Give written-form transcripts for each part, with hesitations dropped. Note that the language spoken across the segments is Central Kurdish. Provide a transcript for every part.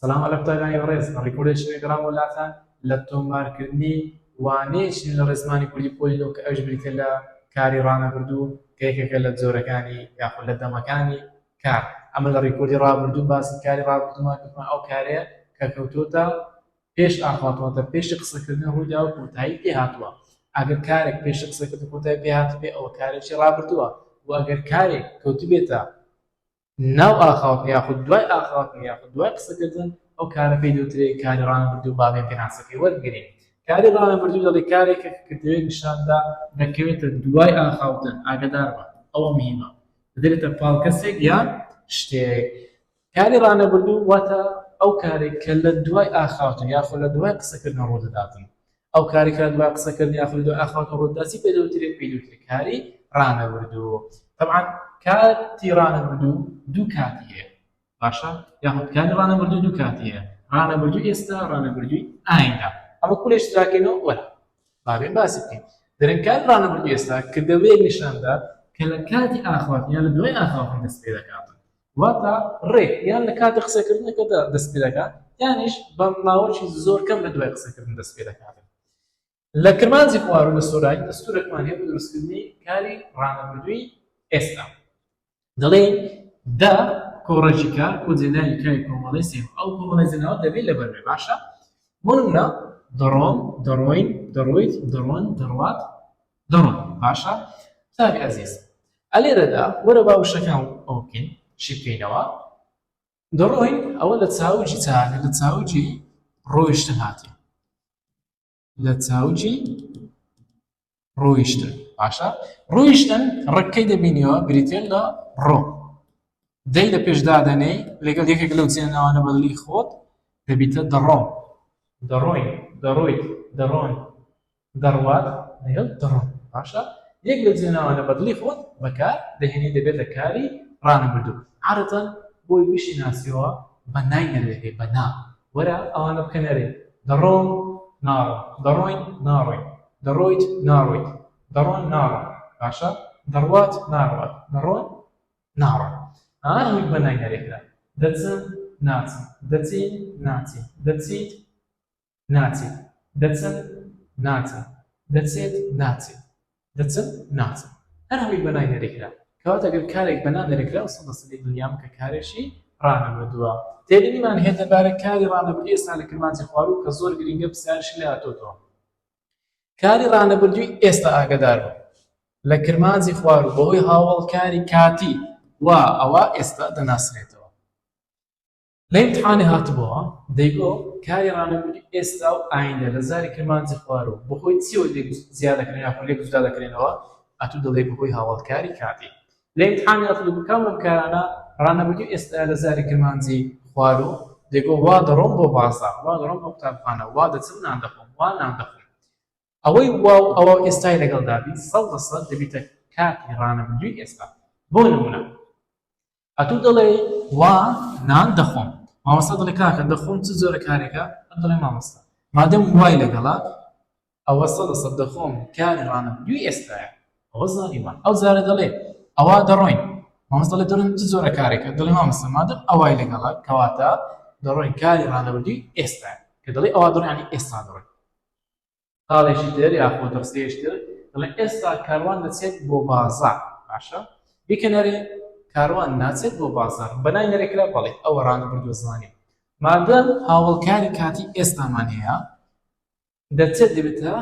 سلام على بتاعي ڕێز ڕیکۆردی تێلێگرام وڵاتان لە تۆمارکردنی وانەیەکی لە ڕێزمانی کوردی پۆلیۆ کە ئەوش بریتە لە کاری ڕانەبردوو کە یەکێکە لە جۆرەکانی یاخود لە دەمەکانی کار. ئەمە لە ڕیکۆردی ڕابردوو باسی کاری ڕابردوومان کردمان ئەو کارەیە کە کەوتووەتە پێش ئاخاتوەتە پێشی قسەکردن ڕوویدا و کۆتایی پێ هاتووە. ئەگەر کارێک پێشی قسەکردن کۆتایی پێ هاتبێ ئەوە کارێکی ڕابردووە و ئەگەر کارێک کەوتوبێتە ناو ئاخاوتن یاخود دوای ئاخاوتن یاخود دوای قسەکردن ئەو کارە پێی دەوترێت کاری ڕانەبردوو بابێن پێناسەکەی وەرگرین. کاری ڕانەبردوو دەڵێ کارێکە کردوێت نیشاندا دەکەوێتە دوای ئاخاوتن ئاگادار بە ئەوە مهمە دەدرێتە پاڵکەسێک یان شتێک. کاری ڕانەبردوو واتە ئەو کارێک کە لە دوای ئاخاوتن یاخود لە دوای قسەکردن ڕوودەداتن. ئەو کارێک لە دوای قسەکردن یاخود لە دوای ئاخاوتن ڕوودەداتی پێی دەوترێت کاری ڕانەبردوو. طبعا کاتی ڕانەبردوو دوو کاتی هەیە باشە یاخود کاری ڕانەبردوو دوو کاتی هەیە ڕانەبردووی ئێستا ڕانەبردووی ئایندا. ئەمە کولێش دراکەینەوە وەرە بابێن باسی بکەین. دەرێن کاری ڕانەبردووی ئێستا کردەوەیەک نیشاندا کە لە کاتی ئاخاوتن یان لە دوای ئاخاوتن دەست پێ دەکاتن واتە ڕێک یان لە کاتی قسەکردنەکەدا دەست پێ دەکات یانیش بە ماوەی زۆر کەم لە دوای قسەکردن دەست پێ دەکاتن. لە کرمانجی خوار و لە سۆرایی دەستوورێکمان هەیە بۆ دروستکردنی کاری ڕانەبردووی ئێستا. دەڵێن دا کۆڕەجیکا کۆجێنانی کاری کۆمەڵی سێم ئەو کۆمەڵی جێناوە دەبێت لە بەرێ باشە. بۆ نمونە دەڕۆم دەڕۆین دەڕۆیت دەڕۆن دەڕوات دەڕۆن باشە. تاوی عەزیز ئەلێرەدا وەرە با وشەکان ئەو بکەین چی بکەینەوە. دەڕۆین ئەوە لە چاوجی چاکە لە چاوجی ڕۆیشتن هاتی لە چاوجی ڕۆیشتن باشە. ڕۆیشتن ڕەکەی دەبینیەوە بریتێن لە ڕۆ دەی لە پێشدادەنەی لەگەڵ یەکێک لەو جێناوانە بەدڵی خۆت دەبیتە دەڕۆم دەڕۆین دەڕۆیت دەڕۆن دەڕوات لەگەڵ دەڕۆم باشە. یەک لە جێناوانە بەدڵی خۆت بەکار دەهێنی دەبێتە کاری ڕانەبردوو. عادەتەن بۆی وشی ناسیەوە بە نای نەرێکەکەی بە نا وەرە ئەوانە بکەنەرێ دەڕۆم ناڕۆم دەڕۆین ناڕۆین دەڕۆیت ناڕۆیت دەڕۆن ناڕۆن باشە. دەڕوات ناڕوات دەڕۆن ناڕۆن هەمووی بە نای نەرێکدا. دەچم ناچم دەچین ناچین دەچیت ناچیت دەچم ناچم دەچێت ناچێت دەچم ناچم هەر هەمووی بە نای نەرێکدا. کەواتە ئەگەر کارێک بە نای نەرێکدا و 100% دڵنیام کە کارێکی ڕانەبردووە. تێبینیمان هێت دەبارە کاری ڕانەبردووی ئێستا لە کرمانجی خوارو کە زۆر گرنگە پرسیارشی لێ هاتووەتەوە. کاری ڕانەبردووی ئێستا ئاگادار بە لە کرمانجی خوارو بەهۆی هاوڵکاری کاتی وا ئەوە ئێستا دەناسرێتەوە. لە ئیمتحانی هاتبووە دەیگۆ کاری ڕانەبردووی ئێستا و ئایندە لە زاری کرمانجی خوارو بەهۆی چیەوە زیاد دەکرێن یاخود لێک جودا دەکرێنەوە ئەتوو دەڵێ بەهۆی هاوڵکاری کاتی. لە ئیمتحانی هاتبوو بکەم لەم کارانە ڕانەبردووی ئێستا لە زاری کرمانجی خوارو دەیگۆ وا دەڕۆم بۆ بازاڕ وا دەڕۆم بۆ قوتابخانە وا دەچم نان دەخۆم وا نان دەخۆم. ئەوەی واو ئەوە ئێستای لەگەڵ دابی 100% دەبیتە کاتی ڕانەبردووی ئێستا. بۆ نمونە ئەتوو دەڵێ وا نان دەخۆم مامۆستا دەڵێ کاکە دەخۆم چ جۆرە کارێکە دەڵێ مامۆستا مادەم وای لەگەڵا ئەوە 100% دەخۆم کاری ڕانەبردووی ئێستایە ئەوە زانیوان. ئەو جارە دەڵێ ئەوا دەڕۆین مامۆستا دەڵێ دەڕۆین چ جۆرە کارێکە دەڵێ مامۆستا مادەم ئەوای لەگەڵا کەواتە دەڕۆین کاری ڕانەبردووی ئێستایە کە دەڵێ ئەوا دەڕۆین یعنی ئێستا دەڕۆین. خاڵێکی تر یاخۆ دەرسێکی تر دەڵێ ئێستا کاروان دەچێت بۆ بازاڕ باشە. بیکەنەرێ کاروان ناچێت بۆ بازاڕ بەنای نەرێکرا بەڵێ ئەوە ڕانەبردووە زمانی. مادەم هاوڵکاری کاتی ئێستامان هەیە دەچێت دەبێتە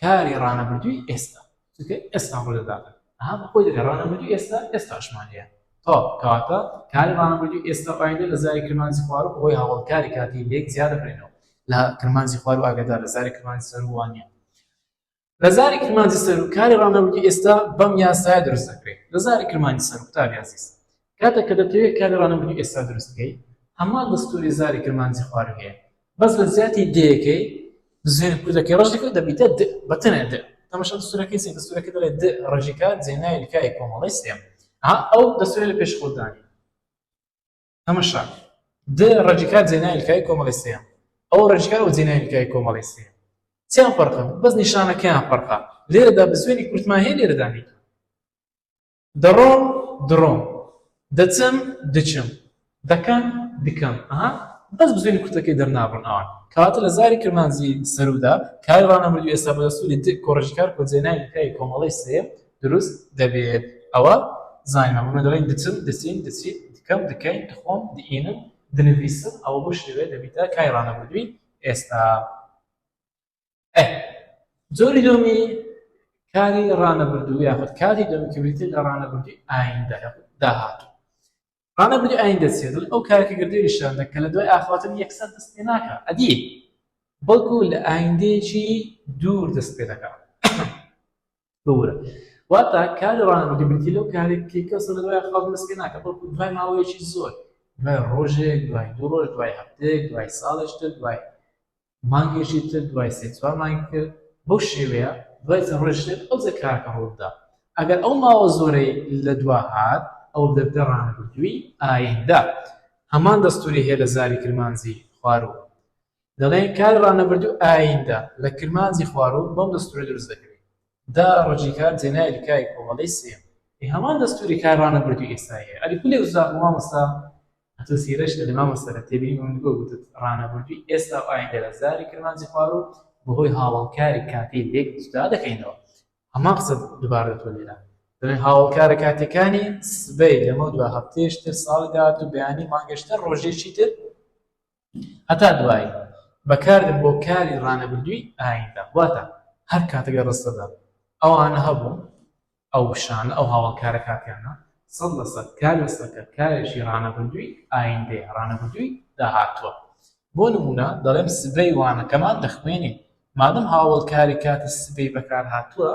کاری ڕانەبردووی ئێستا چونکە ئێستا ڕوودەداتن ئەها بەخۆی دەکات ڕانەبردووی ئێستا ئێستاشمان هەیە تۆ کەواتە کاری ڕانەبردووی ئێستا و ئایندە لە زاری کرمانجی خوارو بەهۆی هاوڵکاری کاتی لێک زیاد دەبرێنەوە. لە کرمانجی خوارو ئاگادار لە زاری کرمانجی سەرو وانە لە زاری کرمانجی سەرو کاری ڕانەبردووی ئێستا بەم یاسایە دروست دەکرێت. لە زاری کرمانجی سەرو قوتابی عەزیز کاتێک کە دەتەوێت کاری ڕانەبردووی ئێستا دروست بکەیت هەمان دەستوری زاری کرمانجی خوارو هەیە بەس لە زیاتی دەیەکەی زێنی کوردەکەی ڕەشەکە دەبیتە د بەتەنێ د. تەماشا دەستورەکەی سێ دەستورەکەی دەڵێت د ڕەشیکا جێناوی لکای کۆمەڵی سێم ئەو دەستورە لە پێش خۆدانی تەماشا د ڕەشیکا جێناوی لکای کۆمەڵی سێم ئەو ڕەشیکا و جێناوی لکای کۆمەڵی سێم چیان فەرقە بەس نیشانەکەیان فەرقە. لێرەدا بە زوێنی کورتمان هەیە لێرەدانی دەڕۆم دڕۆم دەچم دچم دەکەم دکەم بەس بزوێنی کورتەکەی دەرنابڕن ئەوان کەواتە لە زاری کرمانزی سەررودا کاری ڕانەبردووی ئێستا بە دەستوری کۆڕژیکار کۆجێنای لەکای کۆمەڵەی سێ دروست دەبێت ئەوە زانیمان بوومە دەڵێن دچم دەچین دەچیت دکەم دکەین دخۆم دئینم دنویسم ئەوە بۆ شێوێ دەبیتە کای ڕانەبردووی ئێستا زۆری دومی کاری ڕانەبردووی یاخود کاتی دومی کە بریتێت لە ڕانەبردووی ئایندە داهاتوو ڕانەبردووی ئایندە چێت ئەو کارێکە گردووی شانە کە لە دوای ئاخواتن یەکسەر دەست پێ ناکە ئەدی بەڵکو لە ئایندەیەکی دوور دەست پێ دەکات بورە واتە کاری ڕانەبردووی بریتی لەو کارێکی کەس لە دوای ئاخواتن دەست پێ ناکە بەڵکو دوای ماوەیەکی زۆر دوای ڕۆژێک دوای دوو ڕۆژ دوای هەفتەیەک دوای ساڵێک تر دوای مانگێکی تر دوای سێ چوار مانگ کرد بەو شێوەیە دوای چەند ڕۆژێک ئەو جە کارەکە ڕوودا ئەگەر ئەو ماوە زۆرەی لە دوا هات ئەو دەبدە ڕانەبردووی ئایندە هەمان دەستوری هەیە لە زاری کرمانزی خواروو دەڵێن کاری ڕانەبردووی ئایندە لە کرمانزی خواروو بەم دەستورە دروست دەکرێت دا ڕۆژیکار جێنای لکای کۆمەڵەی سێم هەمان دەستوری کار ڕانەبردووی ئێستا هەیە ئەلی پولێ وزار مامۆستا هەتۆ سیرەش لە مامۆستا تێبینی منگۆ گوتت ڕانەبردووی ئێستا و ئایندە لە زاری کرمانزی خواروو بەهۆی هاوڵکاری کاتی لێک جودا دەکەینەوە هەمان قسە دووبارە دەتۆ لێرە دەڵێن هاوڵکارە کاتەکانی سبەی لەمە دو هەفتەیەش تر ساڵی داهات و بەیانی مانگەشتر ڕۆژێکی تر هەتا دوایی بەکاردن بۆ کاری ڕانەبردووی ئایندە واتە هەر کاتەکە ڕستەدا ئەوانە هەبوو ئەو شانە ئەو هاوڵکارە کاتیانە 100% کار وەستەکە کارێکی ڕانەبردووی ئایندەیە ڕانەبردووی داهاتووە بۆ نمونە دەڵێم سبەی وانەکەمان دەخوێنین مادەم هاوڵکاری کاتی سبەی بەکار هاتووە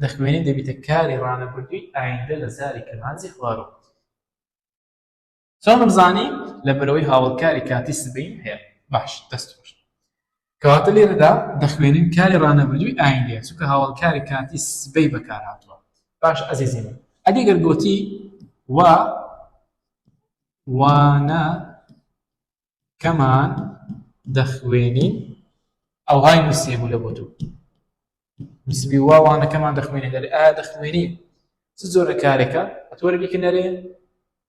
دەخوێنین دەبیتە کاری ڕانەبردووی ئایندە لە زاری کرمانزی خواروو چۆن بزانی لە بەرەوەی هاوڵکاری کاتی سبەیم هەیە باش دەستۆش کەواتە لێرەدا دەخوێنین کاری ڕانەبردووی ئایندەیە چونکە هاوڵکاری کاتی سبەی بەکار هاتووە باش ئەزیزی من ئەدی گەرگۆتی وانە کەمان دەخوێنین ئەوهای نووسێ بوو لە بۆ تو نسبی وانەکەمان دەخوێنین دەڵێ ئایا دەخوێنین چ جۆرە کارێکە ئەتوەرە بیکەنەرێ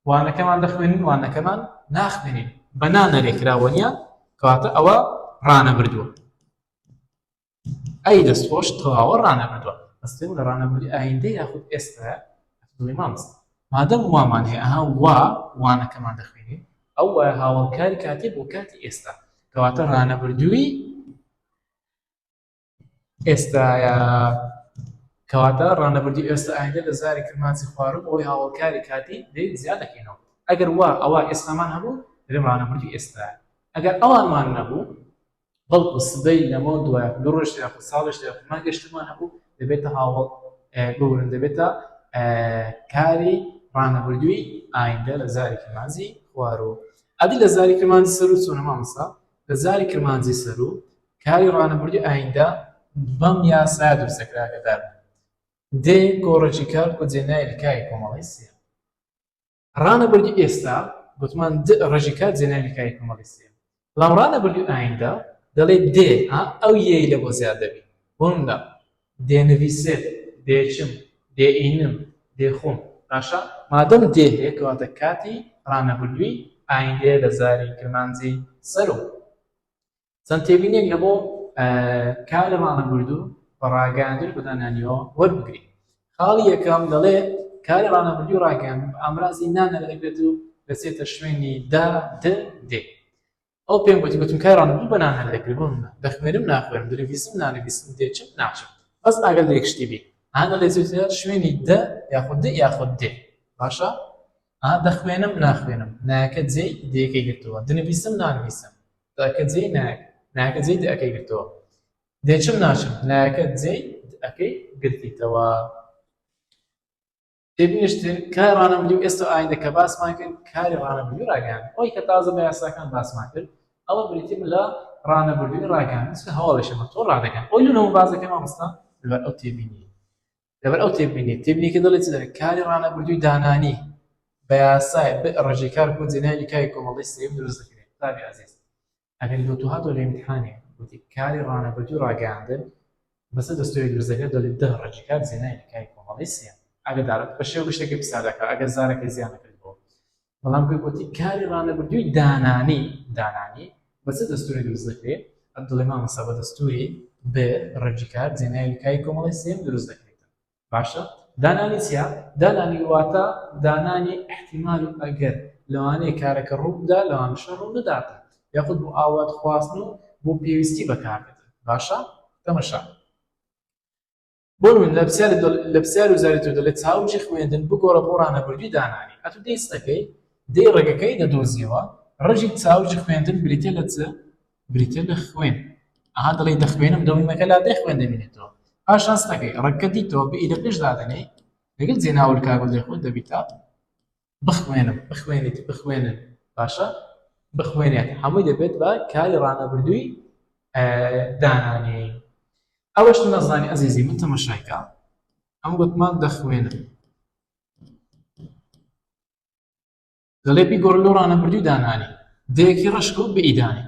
وانەکەمان دەخوێنین وانەکەمان ناخوێنین بە نانەرێکراوە نیە کەواتە ئەوە ڕانەبردووە ئەی دەستخۆش تەواوە ڕانەبردووە دەستێن لە ڕانەبردووی ئایندەی یاخود ئێستا دڵی مامۆست مادەم وامان هەیە ئەها وانەکەمان دەخوێنین ئەو وایە هاوڵکاری کاتی بۆ کاتی ئێستا کەواتە ڕانەبردووی ئێستاە کەواتە ڕانەبردووی ئێستا ئایندە لە زاری کرمانزی خواروو ئەوەی هاوڵکاری کاتی دەی زیاد دەکەینەوە ئەگەر ئەوە ئێستامان هەبوو دەڵێم ڕانەبردووی ئێستایە ئەگەر ئەوانمان نەبوو بەڵکو سبەی لەمە دوایە دوو ڕۆژ یاخود ساڵێش یاخود مانگەشتمان هەبوو دەبێتە هاوڵ بورن دەبێتە کاری ڕانەبردووی ئایندە لە زاری کرمانزی خواروو ئەدی لە زاری کرمانزی سەرروو چۆنە مامۆستا لە زاری کرمانزی سەرروو کاری ڕانەبردووی ئایندە بەم یاسایە دروستەکراکەدار دێ گۆڕەجیکار کۆجێنای لکای کۆمەڵەی سێ ڕانەبردووی ئێستا گوتمان ڕژیکار جێنای لکای کۆمەڵەی سێ بەڵام ڕانەبردووی ئایندە دەڵێ دێ ئەو یەی لە بۆ زیاد دەبی بۆمدا دێنویسێت دێچم دێئینم دێخۆم باشە مادەم دێ هەیە کەواتە کاتی ڕانەبردووی ئایندەیە لە زاری کرمانزی سەرروو چەند تێبینێک لە بۆ کار لە ڕانەبردوو بە ڕاگەاندن بەدانانیەوە وەربگرین خاڵی یەکەم دەڵێ کاری ڕانەبردووی و ڕاگەاندن ئامرازی نانەدەبێت و دەچێتە شوێنی دێ ئەو پێم گوتم کاری ڕانەبردوو بە نانەدەکرێت بۆ دەخوێنم ناخوێنم دەنویسم نانویسم دێچم ناچم بەس ئەگەر دێکشتی بی هەندە لێزێتە شوێنی یاخود دێ باشە دەخوێنم ناخوێنم نایەکە جێی دێکەی گرتووە دەنویسم نانویسم دەکە جێی نایەکە جێی دەکەی گرتووە دێچم ناچم نایەکە جێی ئەەکەی گرتیتەوە تێبینیشتر کاری ڕانەبردووی ئێستا ئایندە کە باسمان کرد کاری ڕانەبردووی ڕاگەاندن ئەوەی کە تازە بە یاساکان باسمان کرد ئەوە بریتیم لە ڕانەبردووی ڕاگەاندن چکە هەواڵێشەمە تۆ ڕادەکەن ئەوی لەنەوە بازەکە مامۆستا لەبەر ئەو تێبینی تێبینی کە دەڵێت کاری ڕانەبردووی دانانی بە یاسای ڕژیکار کۆجێنای لکای کۆمەڵەی سێم دروست دەکرێت تابی عەزیز ئەگەر لۆتۆ هاتۆ لە ئیمتحانێ گوتی کاری ڕانەبردووی ڕاگەاندن بەسەر دەستوری دروست دەکرێت دەڵێت 10 ڕژیکار جێنای لکای کۆمەڵەی سێم ئەگەر دارێت بە شێوە شتێکی پیسا دەکات ئەگەر زارەکەی زیان نەکردبەوە بەڵام پێی گوتی کاری ڕانەبردووی دانانی بەچ دەستوری دروست دەکرێت دڵێ مامۆستا بە دەستوری ب ڕەنجی کار جێناویلکای کۆمەڵی سێم دروست دەکرێت باشە دانانی چییە دانانی واتە دانانی احتیمال و ئەگەر لەوانەیە کارەکە ڕوو بدا لەوانەشە ڕوو نداتە یاخود بۆ ئاوات خواستن و بۆ پێویستی بەکاربێتن باشە تەمەشا بۆ لە پرسیار وزارەتی دەڵێت چاوجی خوێندن بگۆڕە بۆ ڕانەبردووی دانانی ئەتو دەستەکەی دەی ڕێگەکەی دەدۆزیەوە ڕژی چاوجی خوێندن بریتێ لە چ بریتێ لە خوێن ئەها دەڵێ دەخوێنم دەویمەکە لا دەخوێن دەبینێتەوە پاشانس دەکەی ڕەگەکە دیتەوە بە ئیدە پێش دادەنێ لەگەڵ جێناول کاگۆ دەخۆن دەبیتە بخوێنن باشە بخوێنێت هەمووی دەبێت بە کاری ڕانەبردووی دانانی ئەوەش نەزانی ئەزیزی من تەماشایکە ئەم گوتمان دەخوێنم دەڵێ بیگۆڕ لەو ڕانەبردووی دانانی دەیەکی ڕەشک و بە ئیدانی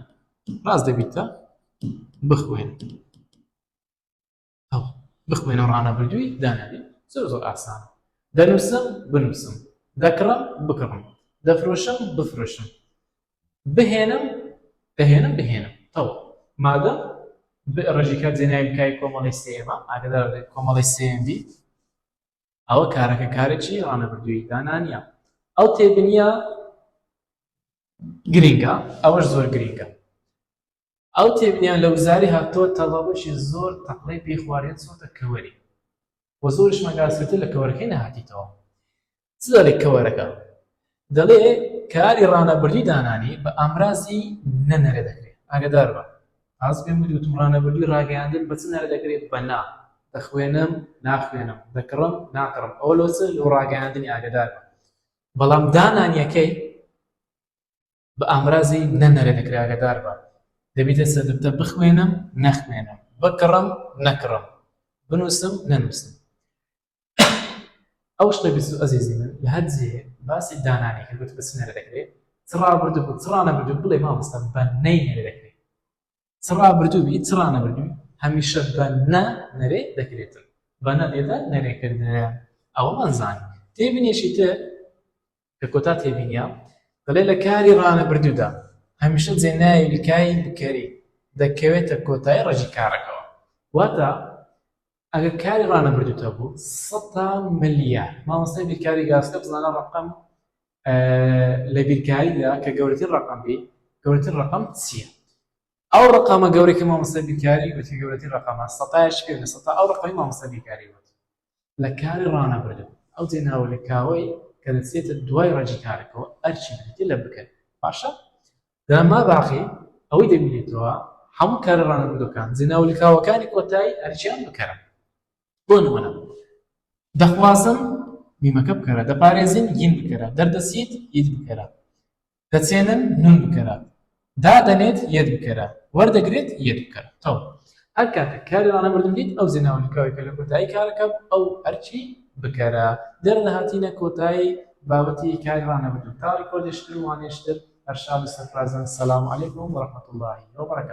ڕاست دەبیتە بخوێن بخوێنە ڕانەبردووی دانانی زۆر ئاسانە دەنووسم بنووسم دەکڕم بکڕم دەفرۆشم بفرۆشم بهێنم تەواو مادەم ڕژی کار جێناویلکای کۆمەڵی سێمە ئاگادار کۆمەڵی سێمی ئەوە کارەکە کارێکی ڕانەبردووی دانانیە ئەو تێبینیە گرینگە ئەوەش زۆر گرینگە ئەو تێبینیان لە وزاری هاتۆ تەڵەبەشی زۆر تەقلەی پێی خوارێت چۆتە کەوەری بۆ زۆرش مەگاسێتە لە کەوەرەکەی نەهاتیتەوە چ دەڵێ کەوەرەکە دەڵێ کاری ڕانەبردووی دانانی بە ئامرازی نەنەرێ دەکرێت ئاگادار بە ئاز پێم وتم ڕانەبردووی ڕاگەیاندن بە چ نەرێ دەکرێت بە نا دەخوێنم ناخوێنم دەکڕم ناکڕم ئەوە لۆچە لەو ڕاگەیاندنی ئاگادار بە بەڵام دانانیەکەی بە ئامرازی نەنەرێ دەکرێت ئاگادار بە دەبیتە سەدەبتە بخوێنم نەخوێنم بکڕم نەکڕم بنووسم نەنووسم ئەو شتە بیست ئەزیزی من لە هەر جێ باسی دانانی کە گوت بە چ نەرێ دەکرێت چ ڕابردوو چ ڕانەبردوو بڵێ مامۆستا بە نەی نەرێ دەکرێت چ ڕابردووی چ ڕانەبردووی هەمیشە بە نە نەرێ دەکرێتن بە نە دێتە نەرێکردنیان ئەوە مەزانی تێبینێشی تر کە کۆتا تێبینیە دەڵێ لە کاری ڕانەبردوودا هەمیشە جێناویلکای بکەری دەکەوێتە کۆتایی ڕەجی کارەکەەوە واتە ئەگەر کاری ڕانەبردووتە بوو 100 ملیار مامۆستای بیرکاری گاسکە بزانە ڕقم لە بیرکاریدا کە گەورەترین ڕقم بێ گەورەترین ڕقم چییە ئەو ڕقامە گەورەی مامۆستای بیرکاری وتی گەورەترین ڕقامە 100 پێ لە 100 ئەو ڕقەمی مامۆستای بیرکاری وت لە کاری ڕانەبردوو ئەو جێناویلکاوەی کە دەچێتە دوای ڕەجی کارەکەەوە ئەرچی بریتێ لە بکەن باشە دەما باقی ئەوەی دەبینێتەوە هەموو کارە ڕانەبردووەکان جێناویلکاوەکانی کۆتایی ئەرچیان بکەرن بۆ نمونە دەخوازم میمەکە بکەرە دەپارێزین ین بکەرە دەردەچیت ئید بکەرە دەچێنن نون بکەرە دادەنێت یەد بکەرە وەردەگرێت یەد بکەرە تەواو هەر کاتێک کاری ڕانەبردوو دیت ئەو جێناویلکاوێکە لە کۆتایی کارەکە ئەو ئەرچی بکەرە دەرنەهاتینە کۆتایی بابەتی کاری ڕانەبردوو تا ڕیکۆردێشتر و وانێشتر هەر شاد و سەرفرازان سەلام عەلەیکوم وەڕەحمەتوڵڵاهی وبەرەکاتوه